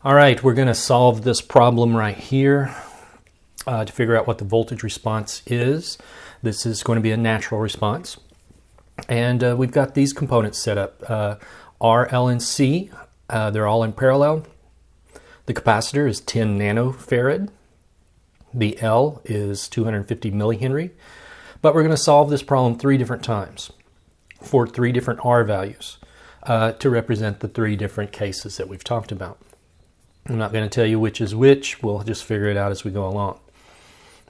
All right, we're going to solve this problem right here to figure out what the voltage response is. This is going to be a natural response. And we've got these components set up. R, L, and C, they're all in parallel. The capacitor is 10 nanofarad. The L is 250 millihenry. But we're going to solve this problem 3 different times for 3 different R values to represent the 3 different cases that we've talked about. I'm not going to tell you which is which. We'll just figure it out as we go along.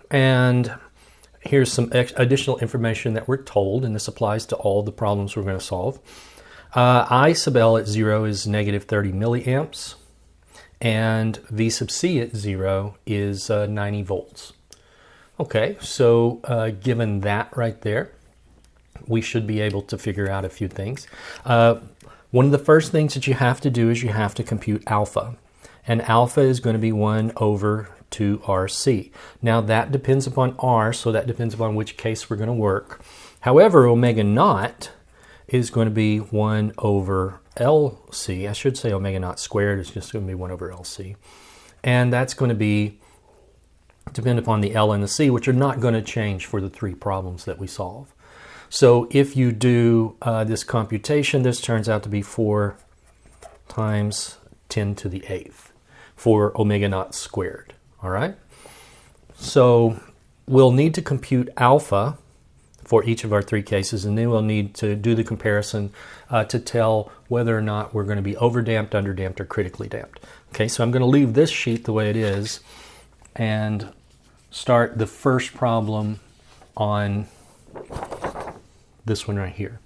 And here's some additional information that we're told, and this applies to all the problems we're going to solve. I sub L at 0 is negative 30 milliamps, and V sub C at 0 is 90 volts. Okay, so given that right there, we should be able to figure out a few things. One of the first things that you have to do is you have to compute alpha. And alpha is going to be 1 over 2RC. Now that depends upon R, so that depends upon which case we're going to work. However, omega naught is going to be 1 over LC. I should say omega naught squared is just going to be 1 over LC. And that's going to be depend upon the L and the C, which are not going to change for the 3 problems that we solve. So if you do this computation, this turns out to be 4 times 10 to the 8th. For omega naught squared, all right? So we'll need to compute alpha for each of our 3 cases, and then we'll need to do the comparison to tell whether or not we're going to be overdamped, underdamped, or critically damped. Okay, so I'm going to leave this sheet the way it is and start the first problem on this one right here.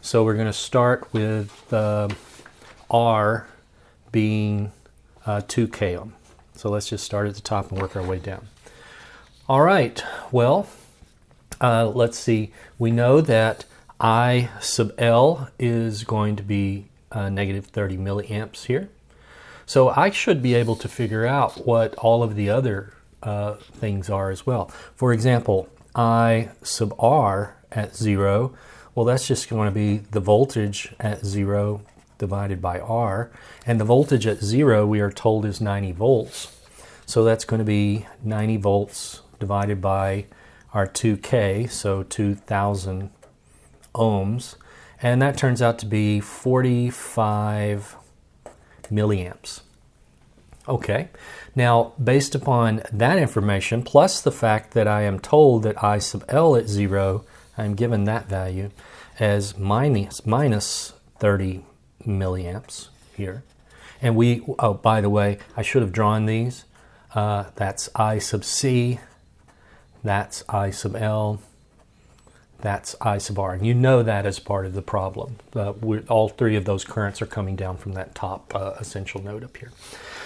So we're going to start with R being 2 k ohm. So let's just start at the top and work our way down. All right, well, let's see. We know that I sub L is going to be negative 30 milliamps here. So I should be able to figure out what all of the other things are as well. For example, I sub R at 0, well, that's just going to be the voltage at 0 divided by R, and the voltage at 0 we are told is 90 volts. So that's going to be 90 volts divided by our 2K, so 2,000 ohms, and that turns out to be 45 milliamps. Okay, now based upon that information, plus the fact that I am told that I sub L at 0, I'm given that value as minus 30 milliamps here. And we, oh, by the way, I should have drawn these. That's I sub C, that's I sub L, that's I sub R. And you know that as part of the problem. All 3 of those currents are coming down from that top essential node up here.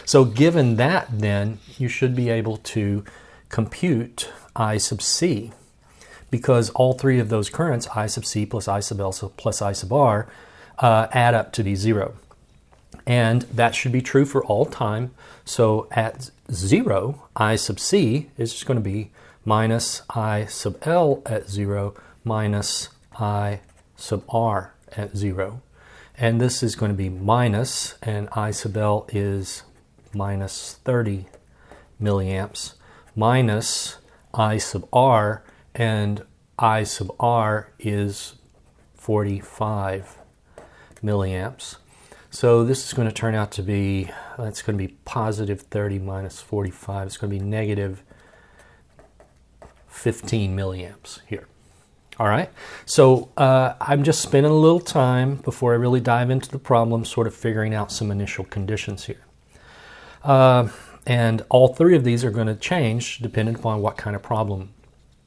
So given that, then, you should be able to compute I sub C, because all 3 of those currents, I sub C plus I sub L plus I sub R, add up to be 0. And that should be true for all time. So at 0, I sub C is just going to be minus I sub L at 0 minus I sub R at 0. And this is going to be minus, and I sub L is minus 30 milliamps, minus I sub R, and I sub R is 45 milliamps. So this is going to turn out to be, it's going to be positive 30 minus 45. It's going to be negative 15 milliamps here. All right, so I'm just spending a little time before I really dive into the problem, sort of figuring out some initial conditions here. And all 3 of these are going to change depending upon what kind of problem,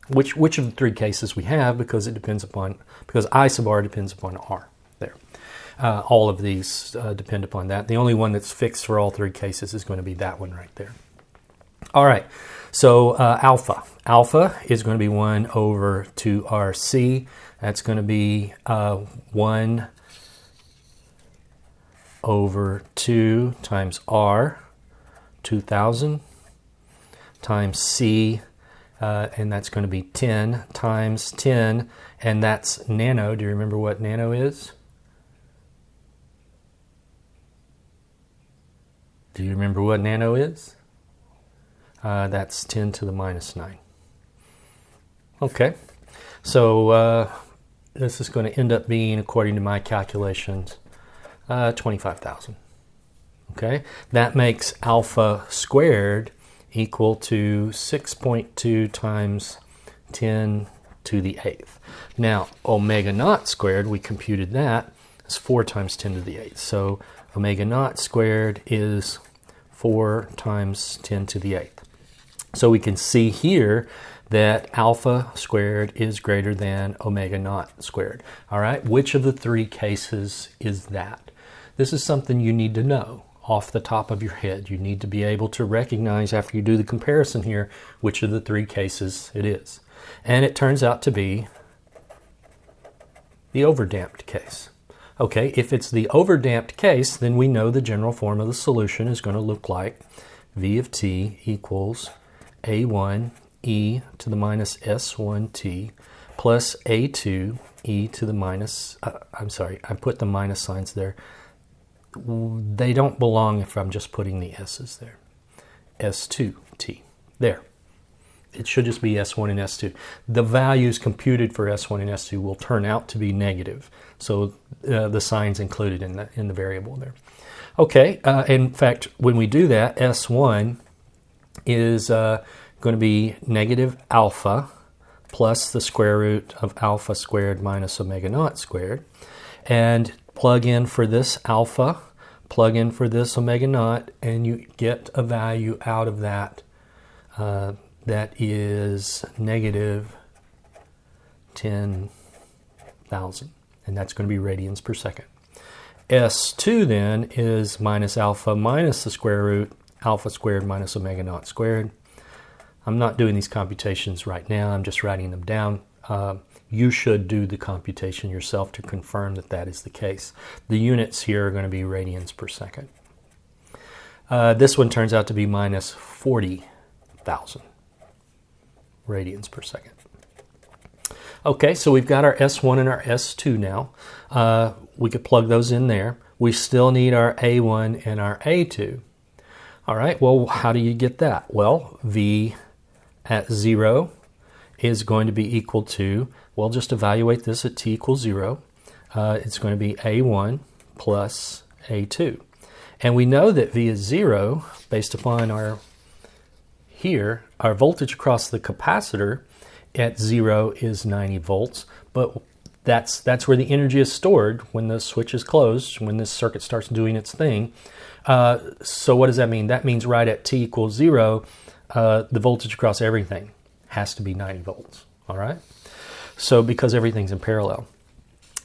which of the 3 cases we have, because it depends upon, because I sub R depends upon R there. All of these depend upon that. The only one that's fixed for all 3 cases is going to be that one right there. All right, so alpha. Alpha is going to be 1 over 2RC. That's going to be 1 over 2 times R, 2,000, times C, and that's going to be 10 times 10, and that's nano. Do you remember what nano is? Do you remember what nano is? That's 10 to the minus 9. Okay, so this is going to end up being, according to my calculations, 25,000. Okay, that makes alpha squared equal to 6.2 times 10 to the 8th. Now, omega naught squared, we computed that, is 4 times 10 to the 8th. So omega naught squared is 4 times 10 to the 8th. So we can see here that alpha squared is greater than omega naught squared. All right, which of the three cases is that? This is something you need to know off the top of your head. You need to be able to recognize after you do the comparison here which of the three cases it is. And it turns out to be the overdamped case. Okay, if it's the overdamped case, then we know the general form of the solution is going to look like V of t equals A1 e to the minus S1t plus A2 e to the minus, I put the minus signs there. They don't belong if I'm just putting the s's there. S2t. There. It should just be S1 and S2. The values computed for S1 and S2 will turn out to be negative. So the sign's included in the variable there. Okay, in fact, when we do that, S1 is going to be negative alpha plus the square root of alpha squared minus omega naught squared. And plug in for this alpha, plug in for this omega naught, and you get a value out of that that is negative 10,000. And that's going to be radians per second. S2 then is minus alpha minus the square root alpha squared minus omega naught squared. I'm not doing these computations right now. I'm just writing them down. You should do the computation yourself to confirm that that is the case. The units here are going to be radians per second. This one turns out to be minus 40,000 radians per second. Okay, so we've got our S1 and our S2 now. We could plug those in there. We still need our A1 and our A2. All right, well, how do you get that? Well, V at 0 is going to be equal to, well, just evaluate this at t equals 0. It's going to be A1 plus A2. And we know that V is 0 based upon our voltage across the capacitor at 0 is 90 volts, but that's where the energy is stored when the switch is closed, when this circuit starts doing its thing. So what does that mean? That means right at t equals 0, the voltage across everything has to be 90 volts, all right? So because everything's in parallel.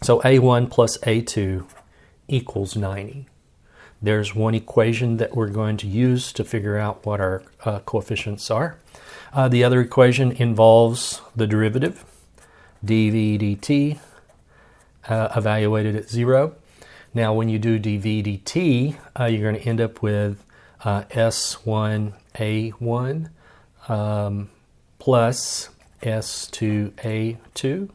So A1 plus A2 equals 90. There's one equation that we're going to use to figure out what our coefficients are. The other equation involves the derivative, dv dt, evaluated at 0. Now when you do dv dt, you're going to end up with S1A1 plus S2A2,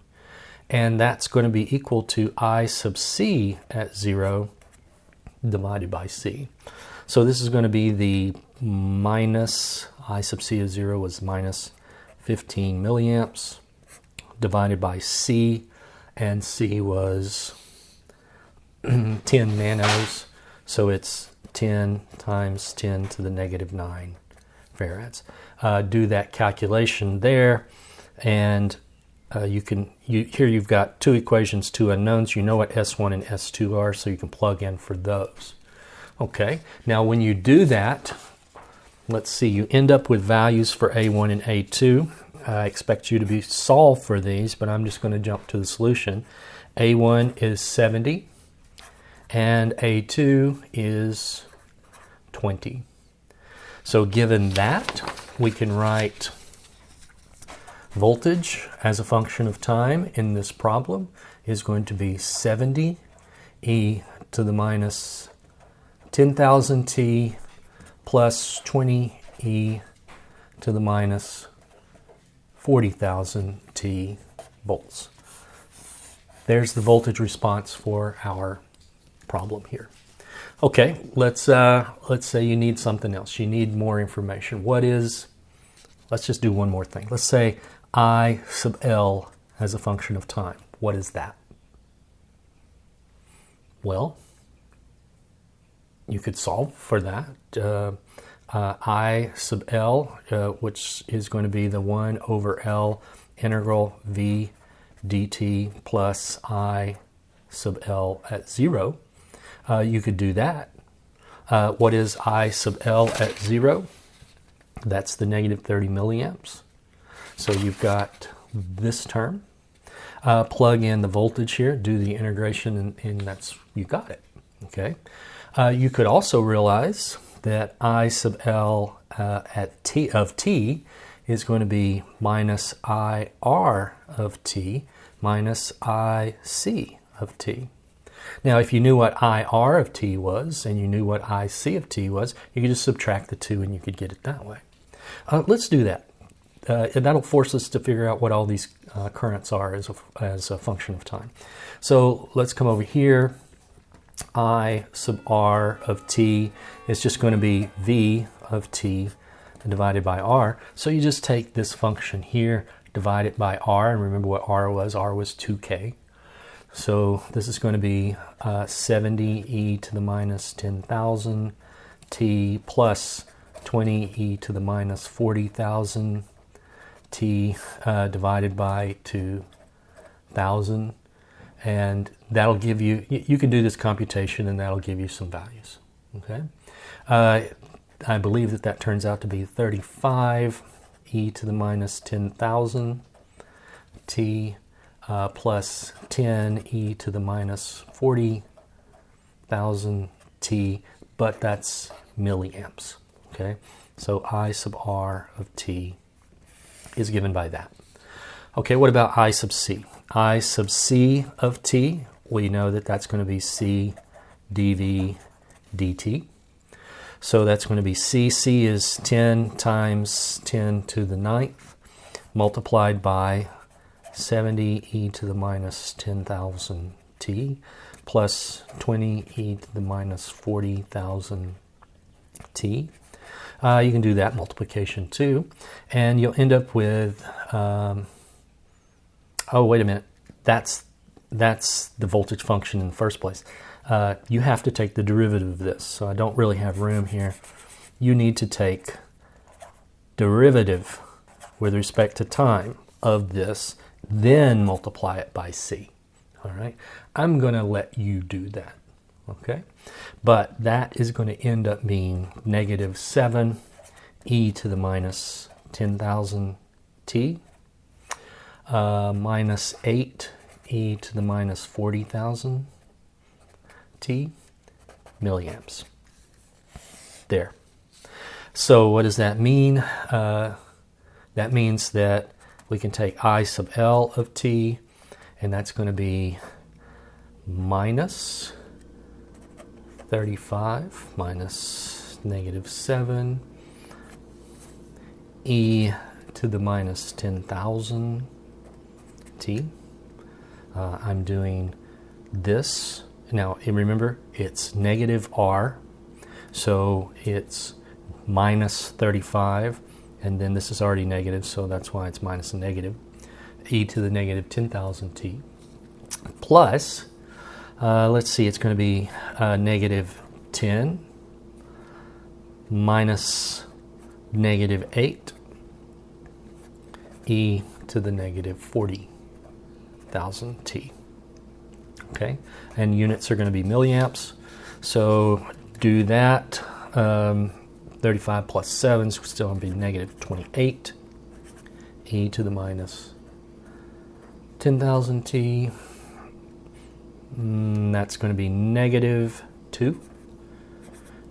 and that's going to be equal to I sub c at 0 divided by c. So this is going to be the minus, I sub c at 0 was minus 15 milliamps divided by c, and c was 10 nanos, so it's 10 times 10 to the negative 9 farads. Do that calculation there, and here you've got two equations, two unknowns. You know what S1 and S2 are, so you can plug in for those. Okay, now when you do that, let's see, you end up with values for A1 and A2. I expect you to be solved for these, but I'm just going to jump to the solution. A1 is 70, and A2 is 20. So given that, we can write voltage as a function of time in this problem is going to be 70 e to the minus 10,000 t plus 20 e to the minus 40,000 t volts. There's the voltage response for our problem here. Okay, let's say you need something else. You need more information. Let's just do one more thing. Let's say I sub L as a function of time. What is that? Well, you could solve for that. I sub L, which is going to be the 1 over L integral v dt plus I sub L at 0. You could do that. What is I sub L at 0? That's the negative 30 milliamps. So you've got this term. Plug in the voltage here, do the integration, and that's, you got it. Okay. You could also realize that I sub L at t of t is going to be minus IR of t minus IC of t. Now, if you knew what IR of t was and you knew what IC of t was, you could just subtract the two and you could get it that way. Let's do that. And that'll force us to figure out what all these currents are as a function of time. So let's come over here. I sub R of t is just going to be V of t divided by R. So you just take this function here, divide it by R, and remember what R was. R was 2k. So this is going to be 70 e to the minus 10,000 t plus 20 e to the minus 40,000 t divided by 2,000. And that'll give you, you can do this computation and that'll give you some values. Okay. I believe that turns out to be 35 e to the minus 10,000 t plus 10 e to the minus 40,000 t, but that's milliamps. Okay. So I sub R of t is given by that. Okay, what about I sub C? I sub C of t, we know that that's going to be C dV dt. So that's going to be C. C is 10 times 10 to the 9th multiplied by 70 e to the minus 10,000 t plus 20 e to the minus 40,000 t. You can do that multiplication too, and you'll end up with, oh wait a minute, that's the voltage function in the first place. You have to take the derivative of this, so I don't really have room here. You need to take derivative with respect to time of this, then multiply it by C. All right, I'm going to let you do that. Okay, but that is going to end up being negative 7 e to the minus 10,000 t minus 8 e to the minus 40,000 t milliamps. There. So what does that mean? That means that we can take I sub L of t, and that's going to be minus 35 minus negative 7 e to the minus 10,000 t. I'm doing this. Now, remember, it's negative r, so it's minus 35, and then this is already negative, so that's why it's minus a negative, e to the negative 10,000 t, plus, let's see, it's going to be negative 10 minus negative 8 e to the negative 40,000 t. Okay, and units are going to be milliamps, so do that. 35 plus 7 is still going to be negative 28 e to the minus 10,000 t. That's going to be negative 2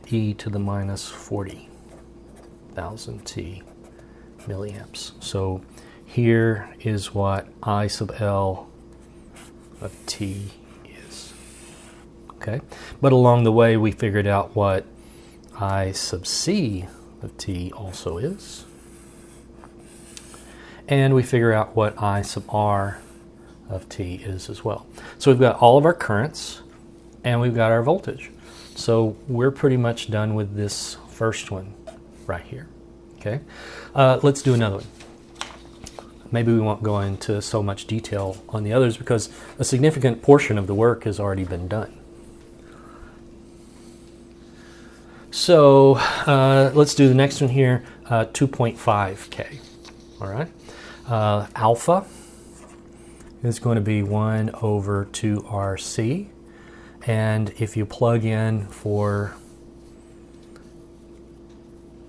e to the minus 40,000 t milliamps. So here is what I sub L of t is. Okay, but along the way we figured out what I sub C of t also is, and we figure out what I sub R of t is as well. So we've got all of our currents and we've got our voltage. So we're pretty much done with this first one right here. Okay, let's do another one. Maybe we won't go into so much detail on the others because a significant portion of the work has already been done. So let's do the next one here, 2.5K. All right, alpha is going to be 1 over 2RC. And if you plug in for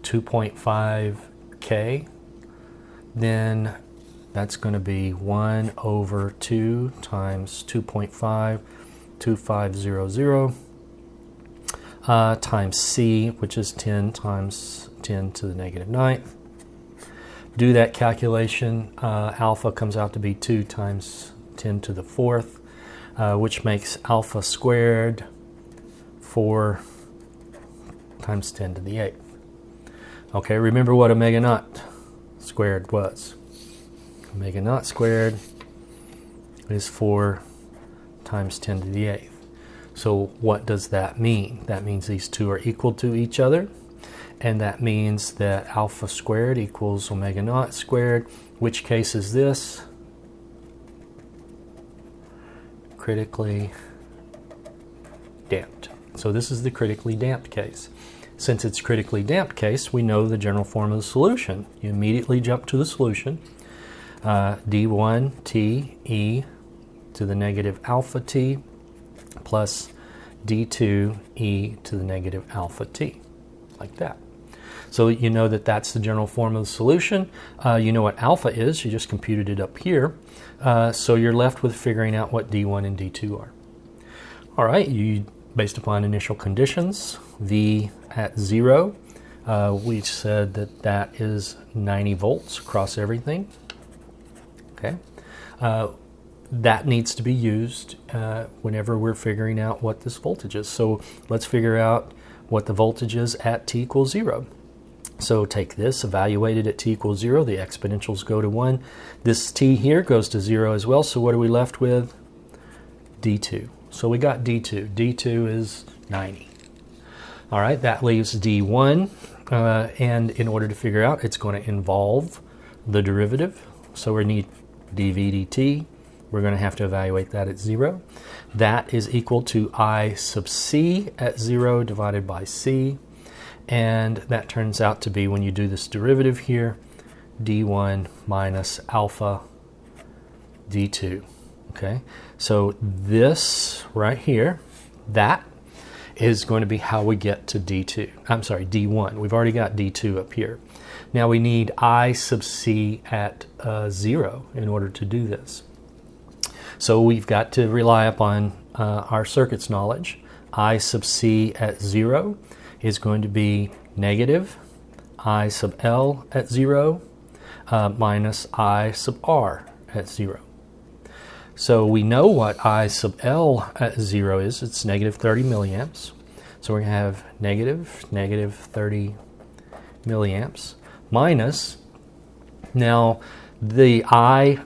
2.5K, then that's going to be 1 over 2 times 2.5, 2500, times C, which is 10 times 10 to the negative 9th. Do that calculation. Alpha comes out to be 2 times 10 to the 4th, which makes alpha squared 4 times 10 to the 8th. Okay, remember what omega naught squared was. Omega naught squared is 4 times 10 to the 8th. So what does that mean? That means these two are equal to each other, and that means that alpha squared equals omega naught squared. Which case is this? Critically damped. So this is the critically damped case. Since it's critically damped case, we know the general form of the solution. You immediately jump to the solution. D1 T e to the negative alpha t plus D2 e to the negative alpha t, like that. So you know that that's the general form of the solution. You know what alpha is. You just computed it up here. So you're left with figuring out what D1 and D2 are. All right, based upon initial conditions, V at 0, we said that that is 90 volts across everything. Okay, that needs to be used whenever we're figuring out what this voltage is. So let's figure out what the voltage is at t equals 0. So take this, evaluate it at t equals 0. The exponentials go to 1. This t here goes to 0 as well. So what are we left with? D2. So we got D2. D2 is 90. All right, that leaves D1. And in order to figure out, it's going to involve the derivative. So we need dv dt. We're going to have to evaluate that at 0. That is equal to I sub c at 0 divided by c. And that turns out to be, when you do this derivative here, d1 minus alpha d2. Okay, so this right here, that is going to be how we get to d2. I'm sorry, d1. We've already got d2 up here. Now we need I sub c at 0 in order to do this. So we've got to rely upon our circuits knowledge. I sub c at 0 is going to be negative I sub L at 0 minus I sub R at 0. So we know what I sub L at 0 is. It's negative 30 milliamps. So we're going to have negative 30 milliamps minus, now the I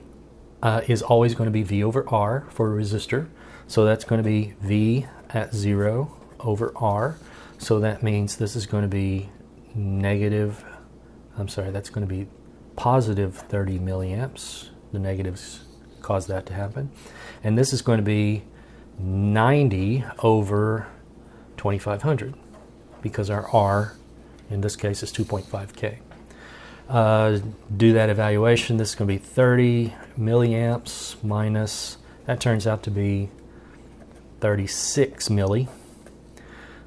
is always going to be V over R for a resistor. So that's going to be V at 0 over R. So that means this is going to be that's going to be positive 30 milliamps. The negatives cause that to happen. And this is going to be 90 over 2500 because our R in this case is 2.5K. Do that evaluation. This is going to be 30 milliamps minus, that turns out to be 36 milli.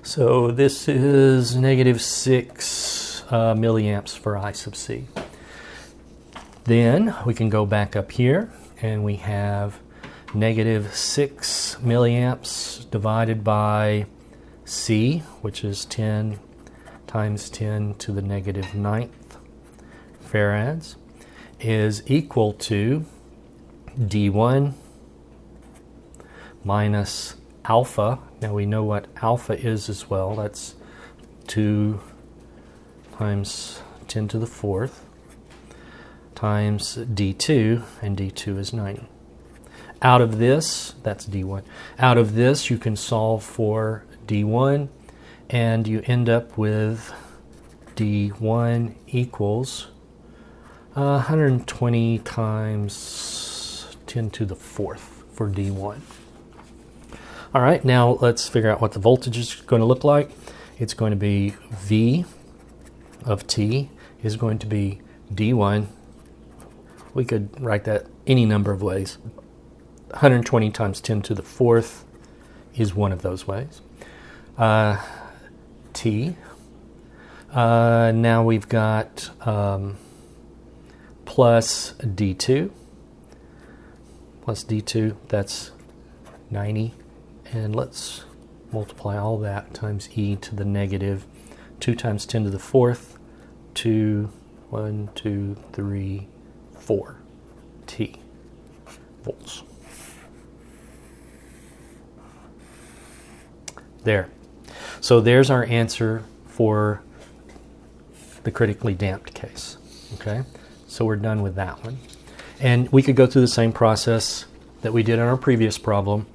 So this is negative 6 milliamps for I sub c. Then we can go back up here and we have negative 6 milliamps divided by C, which is 10 times 10 to the negative 9th farads, is equal to D1 minus alpha. Now we know what alpha is as well. That's 2 times 10 to the 4th times D2, and D2 is 90. Out of this, that's D1. Out of this, you can solve for D1. and you end up with D1 equals 120 times 10 to the 4th for D1. All right, now let's figure out what the voltage is going to look like. It's going to be V of T is going to be D1. We could write that any number of ways. 120 times 10 to the 4th is one of those ways. T. Now we've got plus D2. Plus D2, that's 90. And let's multiply all that times e to the negative 2 times 10 to the 4th, 1, 2, 3, 4 T volts. There. So there's our answer for the critically damped case. Okay, so we're done with that one. And we could go through the same process that we did in our previous problem,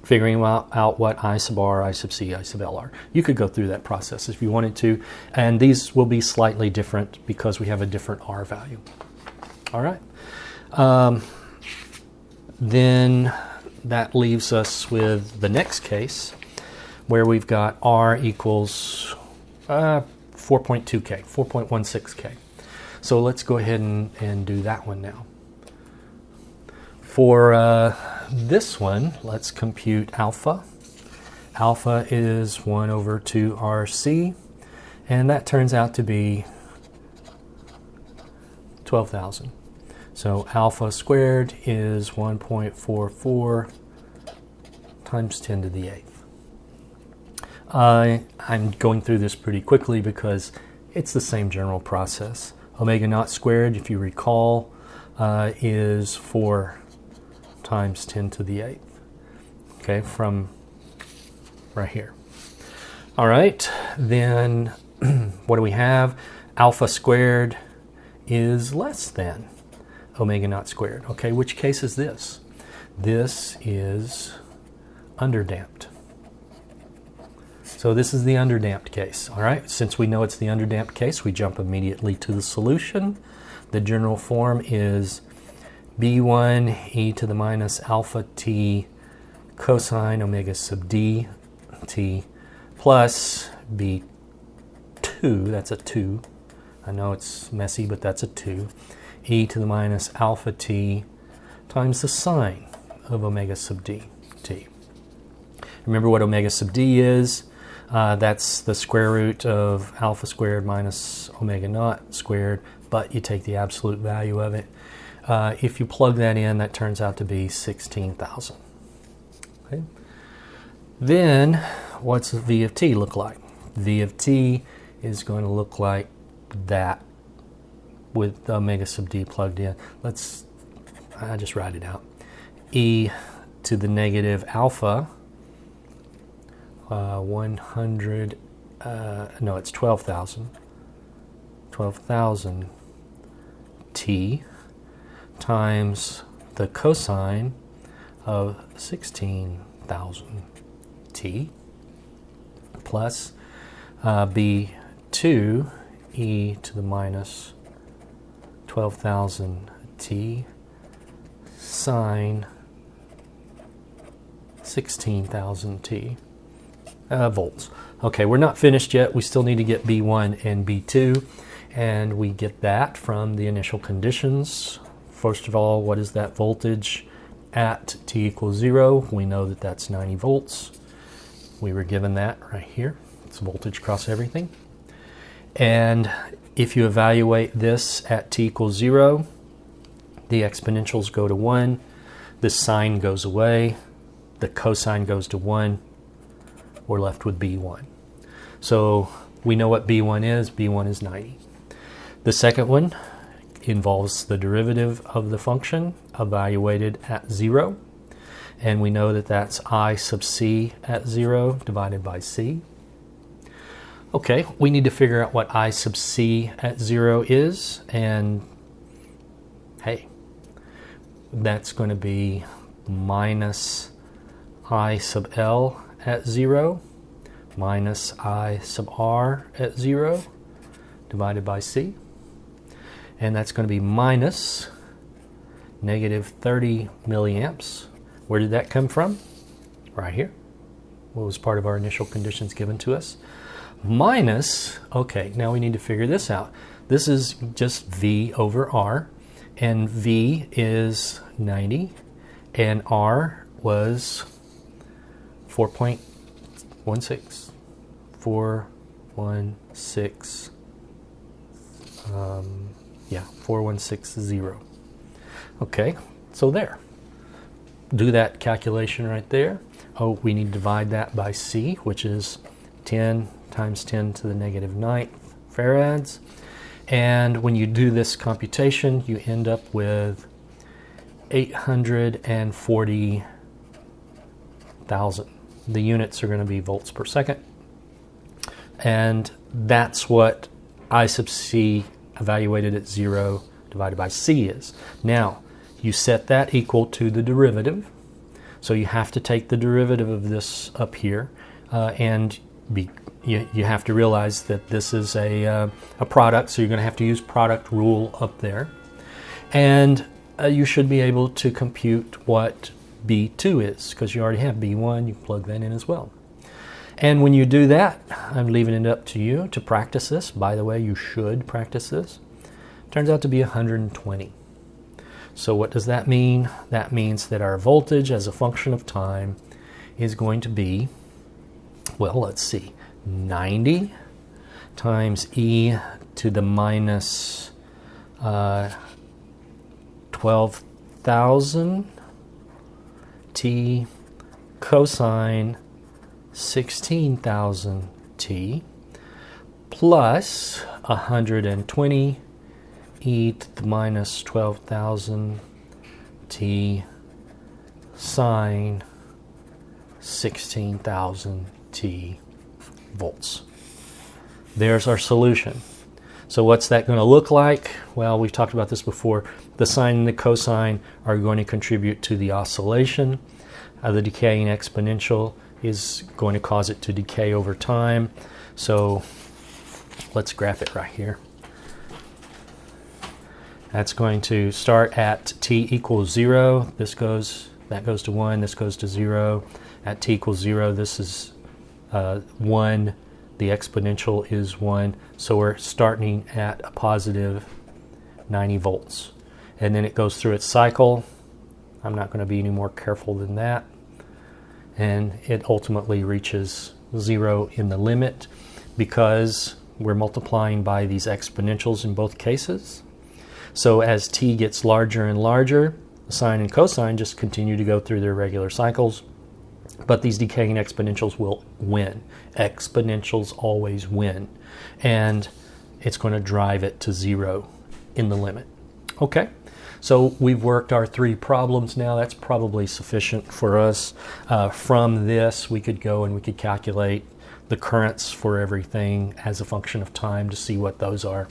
figuring out what I sub R, I sub C, I sub L are. You could go through that process if you wanted to, and these will be slightly different because we have a different R value. All right. Then that leaves us with the next case where we've got R equals 4.2K, 4.16K. So let's go ahead and do that one now. For this one, let's compute alpha. Alpha is 1 over 2 RC, and that turns out to be 12,000. So alpha squared is 1.44 times 10 to the 8th. I'm going through this pretty quickly because it's the same general process. Omega naught squared, if you recall, is 4 times 10 to the 8th. Okay, from right here. All right, then what do we have? Alpha squared is less than omega naught squared. Okay, which case is this? This is underdamped. So this is the underdamped case. All right, since we know it's the underdamped case, we jump immediately to the solution. The general form is B1 e to the minus alpha t cosine omega sub d t plus B2, that's a 2. I know it's messy, but that's a 2. E to the minus alpha t times the sine of omega sub d t. Remember what omega sub d is? That's the square root of alpha squared minus omega naught squared, but you take the absolute value of it. If you plug that in, that turns out to be 16,000. Okay. Then, what's V of t look like? V of t is going to look like that with omega sub d plugged in. I just write it out. E to the negative alpha, 100, no, it's 12,000. 12,000 t times the cosine of 16,000 t plus B2 e to the minus 12,000 t sine 16,000 t volts. Okay, we're not finished yet. We still need to get B1 and B2, and we get that from the initial conditions. First of all, what is that voltage at t equals 0? We know that that's 90 volts. We were given that right here. It's voltage across everything. And if you evaluate this at t equals 0, the exponentials go to 1, the sine goes away, the cosine goes to 1, we're left with B1. So we know what B1 is. B1 is 90. The second one involves the derivative of the function evaluated at 0. And we know that that's I sub c at 0 divided by c. Okay, we need to figure out what I sub c at 0 is. And hey, that's going to be minus I sub L at 0 minus I sub r at 0 divided by C. And that's going to be minus negative 30 milliamps. Where did that come from? Right here. What was part of our initial conditions given to us? Minus, okay, now we need to figure this out. This is just V over R, and V is 90, and R was 4.16. 4160. Okay, so there. Do that calculation right there. Oh, we need to divide that by C, which is 10 times 10 to the negative 9th farads. And when you do this computation, you end up with 840,000. The units are going to be volts per second. And that's what I sub C evaluated at 0 divided by C is. Now, you set that equal to the derivative. So you have to take the derivative of this up here, and you have to realize that this is a product, so you're going to have to use product rule up there. And you should be able to compute what B2 is, because you already have B1, you plug that in as well. And when you do that, I'm leaving it up to you to practice this. By the way, you should practice this. Turns out to be 120. So what does that mean? That means that our voltage as a function of time is going to be, well, let's see, 90 times e to the minus 12,000 t cosine 16,000 t plus 120 e to the minus 12,000 t sine 16,000 t volts. There's our solution. So what's that going to look like? Well, we've talked about this before. The sine and the cosine are going to contribute to the oscillation. The decaying exponential is going to cause it to decay over time. So let's graph it right here. That's going to start at t equals 0. That goes to 1. This goes to 0. At t equals 0, this is 1. The exponential is 1. So we're starting at a positive 90 volts. And then it goes through its cycle. I'm not going to be any more careful than that. And it ultimately reaches 0 in the limit because we're multiplying by these exponentials in both cases. So as t gets larger and larger, the sine and cosine just continue to go through their regular cycles, but these decaying exponentials will win. Exponentials always win, and it's going to drive it to 0 in the limit. Okay, so we've worked our 3 problems now. That's probably sufficient for us. From this, we could go and we could calculate the currents for everything as a function of time to see what those are.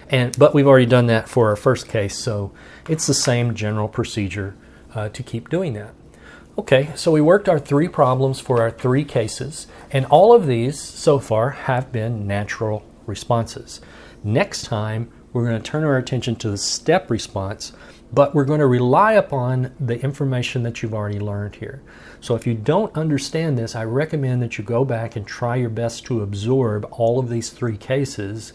But we've already done that for our first case, so it's the same general procedure to keep doing that. Okay, so we worked our 3 problems for our 3 cases, and all of these so far have been natural responses. Next time, we're going to turn our attention to the step response, but we're going to rely upon the information that you've already learned here. So if you don't understand this, I recommend that you go back and try your best to absorb all of these 3 cases,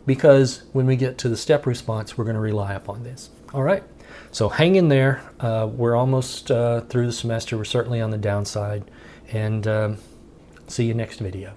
because when we get to the step response, we're going to rely upon this. All right, so hang in there. We're almost through the semester. We're certainly on the downside, and see you next video.